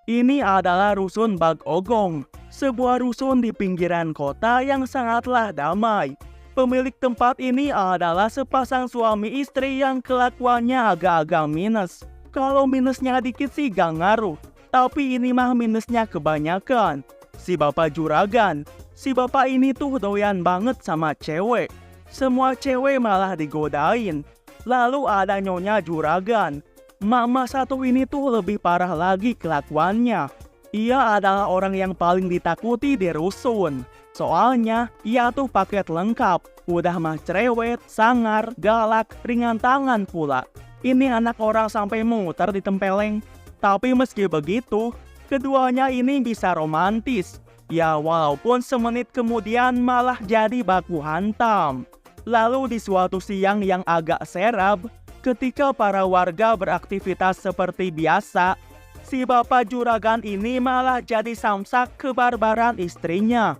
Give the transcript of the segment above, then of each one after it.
Ini adalah Rusun Bagogong, sebuah rusun di pinggiran kota yang sangatlah damai. Pemilik tempat ini adalah sepasang suami istri yang kelakuannya agak-agak minus. Kalau minusnya dikit sih gak ngaruh, tapi ini mah minusnya kebanyakan. Si Bapak Juragan, si bapak ini tuh doyan banget sama cewek. Semua cewek malah digodain. Lalu ada Nyonya Juragan. Mama satu ini tuh lebih parah lagi kelakuannya. Ia adalah orang yang paling ditakuti di rusun. Soalnya, ia tuh paket lengkap. Udah mah cerewet, sangar, galak, ringan tangan pula. Ini anak orang sampai muter di tempeleng. Tapi meski begitu, keduanya ini bisa romantis. Ya walaupun semenit kemudian malah jadi baku hantam. Lalu di suatu siang yang agak serab, ketika para warga beraktivitas seperti biasa, si Bapak Juragan ini malah jadi samsak kebarbaran istrinya.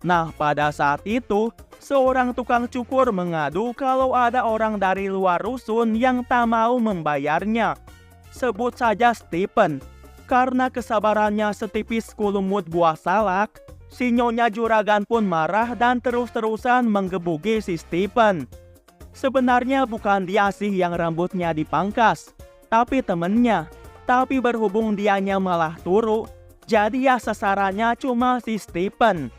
Nah, pada saat itu, seorang tukang cukur mengadu kalau ada orang dari luar rusun yang tak mau membayarnya. Sebut saja Stephen. Karena kesabarannya setipis kulumut buah salak, si Nyonya Juragan pun marah dan terus-terusan menggebuki si Stephen. Sebenarnya bukan dia sih yang rambutnya dipangkas, tapi temennya. Tapi berhubung dianya malah turu, jadi ya sasarannya cuma si Stephen.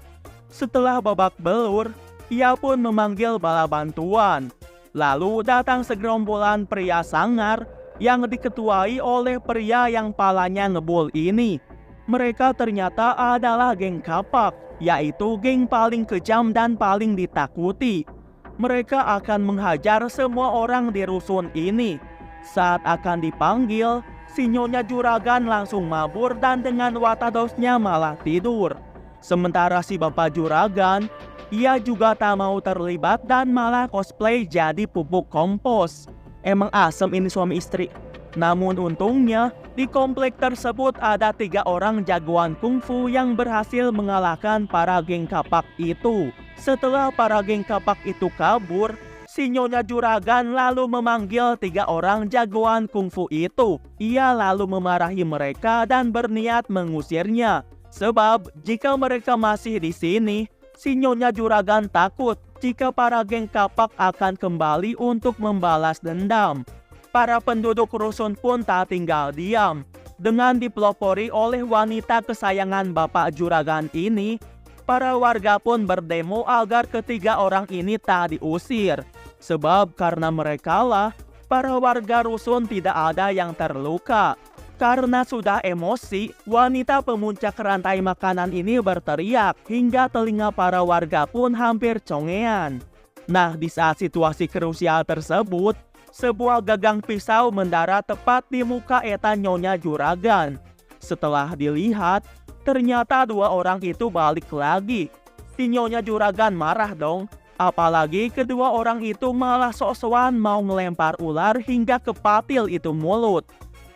Setelah babak belur, ia pun memanggil bala bantuan. Lalu datang segerombolan pria sangar yang diketuai oleh pria yang palanya ngebul ini. Mereka ternyata adalah geng kapak, yaitu geng paling kejam dan paling ditakuti. Mereka akan menghajar semua orang di rusun ini. Saat akan dipanggil, si Nyonya Juragan langsung mabur dan dengan watadosnya malah tidur. Sementara si Bapak Juragan, ia juga tak mau terlibat dan malah cosplay jadi pupuk kompos. Emang asem ini suami istri. Namun untungnya, di komplek tersebut ada 3 orang jagoan kungfu yang berhasil mengalahkan para geng kapak itu. Setelah para geng kapak itu kabur, si Nyonya Juragan lalu memanggil 3 orang jagoan kungfu itu. Ia lalu memarahi mereka dan berniat mengusirnya. Sebab jika mereka masih di sini, si Nyonya Juragan takut jika para geng kapak akan kembali untuk membalas dendam. Para penduduk rusun pun tak tinggal diam. Dengan dipelopori oleh wanita kesayangan Bapak Juragan ini, para warga pun berdemo agar ketiga orang ini tak diusir. Sebab karena merekalah, para warga rusun tidak ada yang terluka. Karena sudah emosi, wanita pemuncak rantai makanan ini berteriak hingga telinga para warga pun hampir congean. Nah, di saat situasi krusial tersebut, sebuah gagang pisau mendarat tepat di muka eta Nyonya Juragan. Setelah dilihat, ternyata 2 orang itu balik lagi. Si Nyonya Juragan marah dong. Apalagi kedua orang itu malah sok-sokan mau ngelempar ular hingga ke patil itu mulut.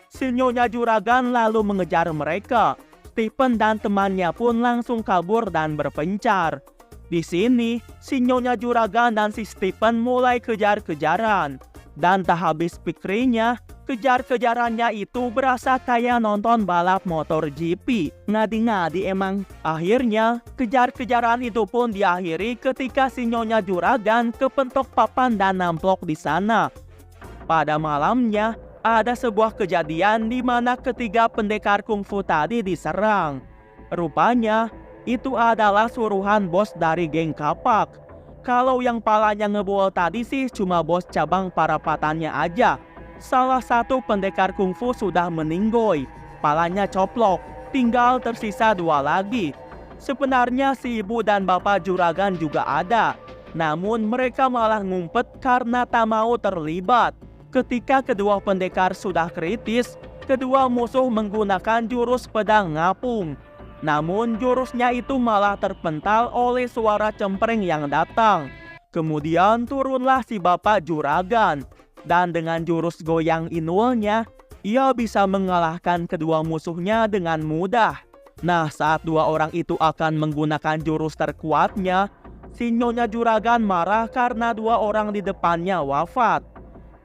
Si Nyonya Juragan lalu mengejar mereka. Stephen dan temannya pun langsung kabur dan berpencar. Di sini, si Nyonya Juragan dan si Stephen mulai kejar-kejaran. Dan tak habis pikirnya, kejar-kejarannya itu berasa kayak nonton balap motor GP. Ngadi-ngadi emang. Akhirnya, kejar-kejaran itu pun diakhiri ketika si Nyonya Juragan kepentok papan dan namplok di sana. Pada malamnya, ada sebuah kejadian di mana ketiga pendekar kungfu tadi diserang. Rupanya, itu adalah suruhan bos dari geng kapak. Kalau yang palanya ngebul tadi sih cuma bos cabang parapatannya aja. Salah satu pendekar kungfu sudah meninggoy, palanya coplok, tinggal tersisa 2 lagi. Sebenarnya si ibu dan bapak juragan juga ada, namun mereka malah ngumpet karena tak mau terlibat. Ketika kedua pendekar sudah kritis, kedua musuh menggunakan jurus pedang ngapung. Namun jurusnya itu malah terpental oleh suara cempreng yang datang. Kemudian turunlah si Bapak Juragan. Dan dengan jurus goyang inulnya, ia bisa mengalahkan kedua musuhnya dengan mudah. Nah, saat 2 orang itu akan menggunakan jurus terkuatnya, si Nyonya Juragan marah karena 2 orang di depannya wafat.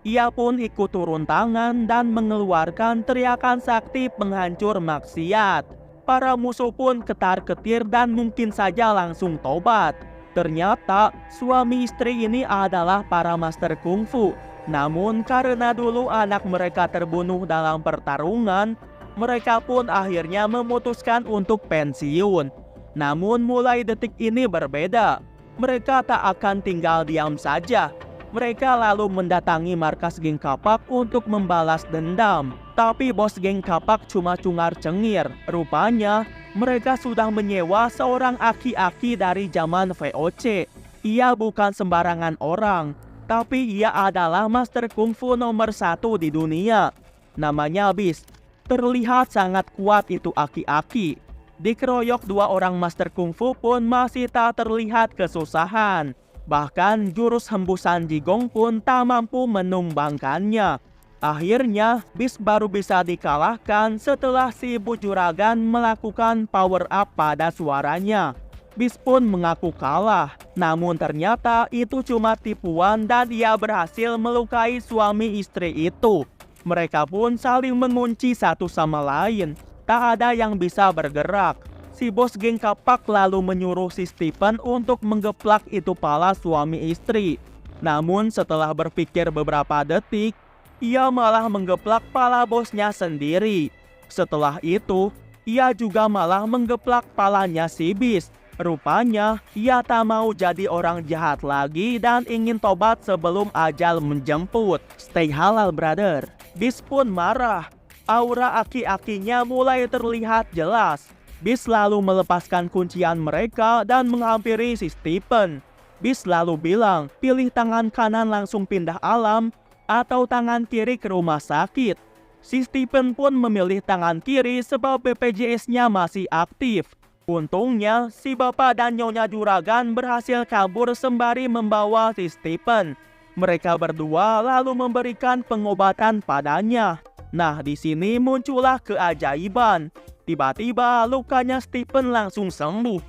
Ia pun ikut turun tangan dan mengeluarkan teriakan sakti penghancur maksiat. Para musuh pun ketar-ketir dan mungkin saja langsung tobat. Ternyata suami istri ini adalah para master kungfu. Namun karena dulu anak mereka terbunuh dalam pertarungan, mereka pun akhirnya memutuskan untuk pensiun. Namun mulai detik ini berbeda. Mereka tak akan tinggal diam saja. Mereka lalu mendatangi markas geng kapak untuk membalas dendam. Tapi bos geng kapak cuma cungar-cengir. Rupanya mereka sudah menyewa seorang aki-aki dari zaman VOC. Ia bukan sembarangan orang, tapi ia adalah master kungfu nomor 1 di dunia. Namanya Beast. Terlihat sangat kuat itu aki-aki. Dikeroyok 2 orang master kungfu pun masih tak terlihat kesusahan. Bahkan jurus hembusan Jigong pun tak mampu menumbangkannya. Akhirnya Beast baru bisa dikalahkan setelah si ibu juragan melakukan power up pada suaranya. Beast pun mengaku kalah, namun ternyata itu cuma tipuan dan ia berhasil melukai suami istri itu. Mereka pun saling mengunci satu sama lain, tak ada yang bisa bergerak. Si bos geng kapak lalu menyuruh si Stephen untuk menggeplak itu pala suami istri. Namun setelah berpikir beberapa detik, ia malah menggeplak pala bosnya sendiri. Setelah itu, ia juga malah menggeplak palanya si Beast. Rupanya, ia tak mau jadi orang jahat lagi dan ingin tobat sebelum ajal menjemput. Stay halal, brother. Beast pun marah. Aura aki-akinya mulai terlihat jelas. Beast lalu melepaskan kuncian mereka dan menghampiri si Stephen. Beast lalu bilang, pilih tangan kanan langsung pindah alam atau tangan kiri ke rumah sakit. Si Stephen pun memilih tangan kiri sebab BPJS-nya masih aktif. Untungnya, si bapak dan nyonya juragan berhasil kabur sembari membawa si Stephen. Mereka berdua lalu memberikan pengobatan padanya. Nah, di sini muncullah keajaiban. Tiba-tiba lukanya Stephen langsung sembuh.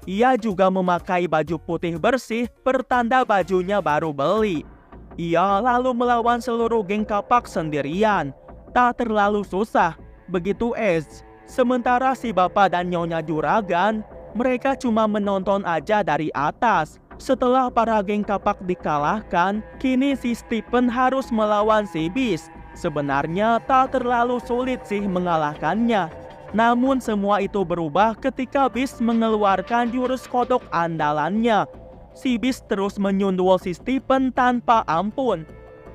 Ia juga memakai baju putih bersih pertanda bajunya baru beli. Ia lalu melawan seluruh geng kapak sendirian. Tak terlalu susah, begitu es. Sementara si bapak dan nyonya juragan, mereka cuma menonton aja dari atas. Setelah para geng kapak dikalahkan, kini si Stephen harus melawan si Beast. Sebenarnya tak terlalu sulit sih mengalahkannya. Namun semua itu berubah ketika Beast mengeluarkan jurus kodok andalannya. Si Beast terus menyundul si Stephen tanpa ampun.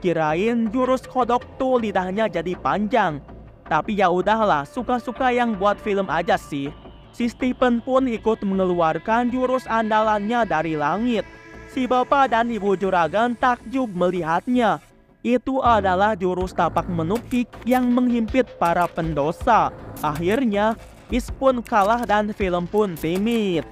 Kirain jurus kodok tuh lidahnya jadi panjang. Tapi ya udahlah, suka-suka yang buat film aja sih. Si Stephen pun ikut mengeluarkan jurus andalannya dari langit. Si bapak dan ibu juragan takjub melihatnya. Itu adalah jurus tapak menukik yang menghimpit para pendosa. Akhirnya, Beast pun kalah dan film pun timid.